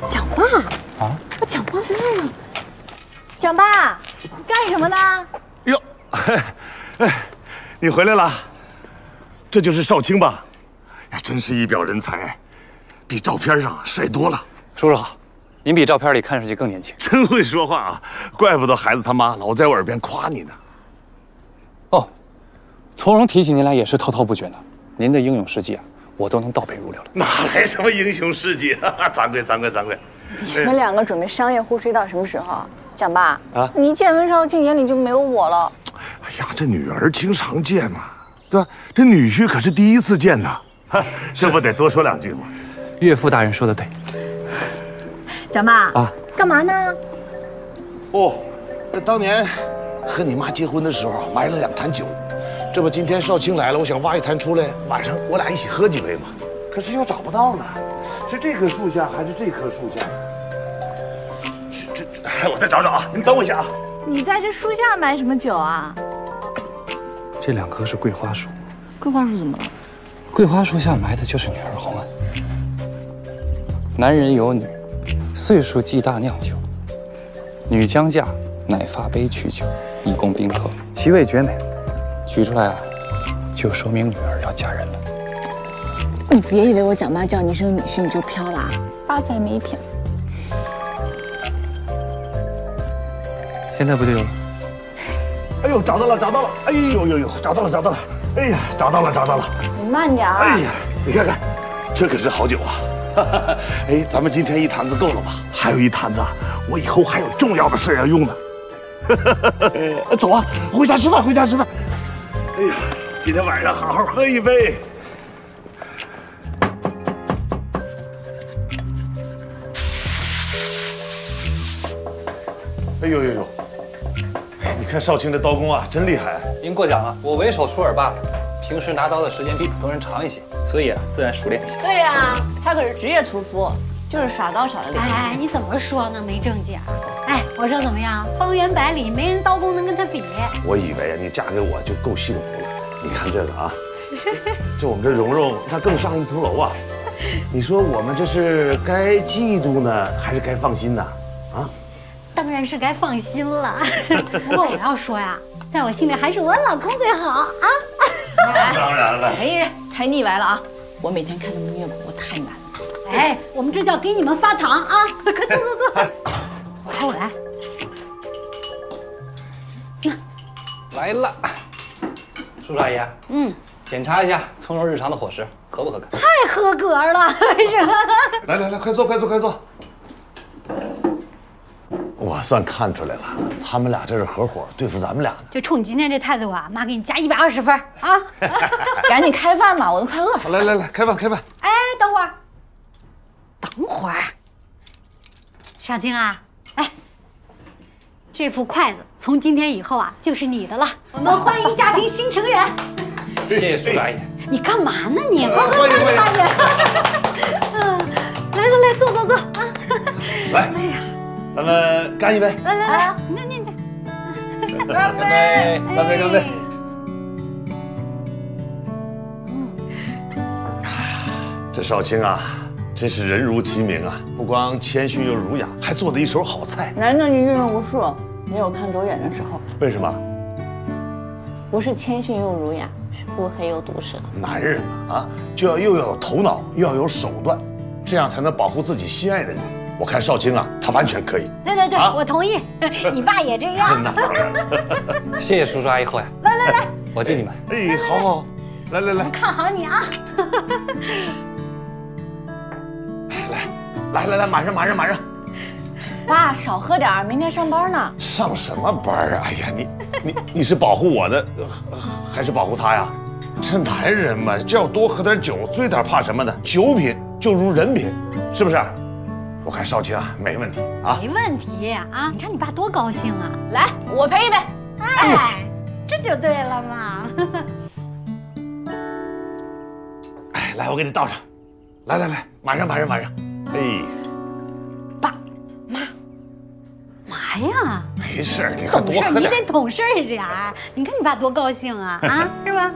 蒋爸啊，我蒋爸在那呢。蒋爸，干什么呢？哟，哎，你回来了，这就是少卿吧？呀，真是一表人才，比照片上帅多了。叔叔好，您比照片里看上去更年轻。真会说话啊，怪不得孩子他妈老在我耳边夸你呢。哦，从容提起您来也是滔滔不绝呢。您的英勇事迹啊，我都能倒背如流了。哪来什么英雄事迹啊？惭愧惭愧惭愧。你们两个准备商业互吹到什么时候？蒋爸啊，你见温少卿眼里就没有我了。哎呀，这女儿经常见嘛，对吧？这女婿可是第一次见呐，这不得多说两句吗？岳父大人说的对。蒋爸啊，干嘛呢？哦，那当年和你妈结婚的时候埋了2坛酒，这不今天少卿来了，我想挖一坛出来，晚上我俩一起喝几杯嘛。可是又找不到呢，是这棵树下还是这棵树下？我再找找啊，您等我一下啊。你在这树下买什么酒啊？这2棵是桂花树，桂花树怎么了？桂花树下埋的就是女儿红啊。男人有女，岁数既大酿酒，女将嫁，乃发杯取酒，以供宾客，其味绝美。取出来啊，就说明女儿要嫁人了。你别以为我蒋爸叫你一声女婿你就飘了啊，发财没骗。现在不就有了？哎呦，找到了，找到了！哎呦呦呦，找到了，找到了！哎呀，找到了，找到了！你慢点儿。哎呀，你看看，这可是好酒啊！哎，咱们今天1坛子够了吧？还有1坛子，我以后还有重要的事要用呢。走啊，回家吃饭，回家吃饭。哎呀，今天晚上好好喝一杯。哎呦呦呦！你看少卿这刀工啊，真厉害。您过奖了，我为手熟耳罢了。平时拿刀的时间比普通人长一些，所以啊，自然熟练一些。对呀，他可是职业屠夫，就是耍刀耍的厉害。哎，你怎么说呢？没正经。哎，我说怎么样？方圆百里没人刀工能跟他比。我以为你嫁给我就够幸福了。你看这个啊，这我们这蓉蓉，她更上一层楼啊。你说我们这是该嫉妒呢，还是该放心呢？啊？当然是该放心了。不过我要说呀，在我心里还是我老公最好啊。当然了。哎，太腻歪了啊！我每天看他们虐狗，我太难了。哎，我们这叫给你们发糖啊！快坐坐坐。我来。来了，叔叔阿姨，检查一下从容日常的伙食合不合格？太合格了，是吧？来，快坐，快坐，快坐。我算看出来了，他们俩这是合伙对付咱们俩呢。就冲你今天这态度啊，妈给你加120分啊！赶紧开饭吧，我都快饿死了。来，开饭，开饭。哎，等会儿，少卿啊，哎，这副筷子从今天以后啊就是你的了。我们欢迎家庭新成员。谢谢叔叔阿姨。你干嘛呢你？快欢迎大姐。来，坐啊！来，哎呀，咱们干一杯。来，那。干杯！干杯！这少卿啊，真是人如其名啊，不光谦逊又儒雅，还做的一手好菜。难得你阅人无数，没有看走眼的时候。为什么？不是谦逊又儒雅，是腹黑又毒舌。男人嘛，啊，就要又要有头脑，又要有手段，这样才能保护自己心爱的人。我看少卿啊，他完全可以。对，我同意。你爸也这样。那当然。谢谢叔叔阿姨厚呀。来，我敬你们。哎，好，来，我看好你啊。来，马上。爸，少喝点，明天上班呢。上什么班啊？哎呀，你是保护我的，还是保护他呀？这男人嘛，就要多喝点酒，醉点怕什么呢？酒品就如人品，是不是？我看少卿啊，没问题啊，没问题啊！你看你爸多高兴啊！来，我陪一杯。哎，这就对了嘛。哎，来，我给你倒上。来，马上。哎，爸妈，嘛呀？没事，你可懂事，多喝点。你得懂事一点。你看你爸多高兴啊！是吧？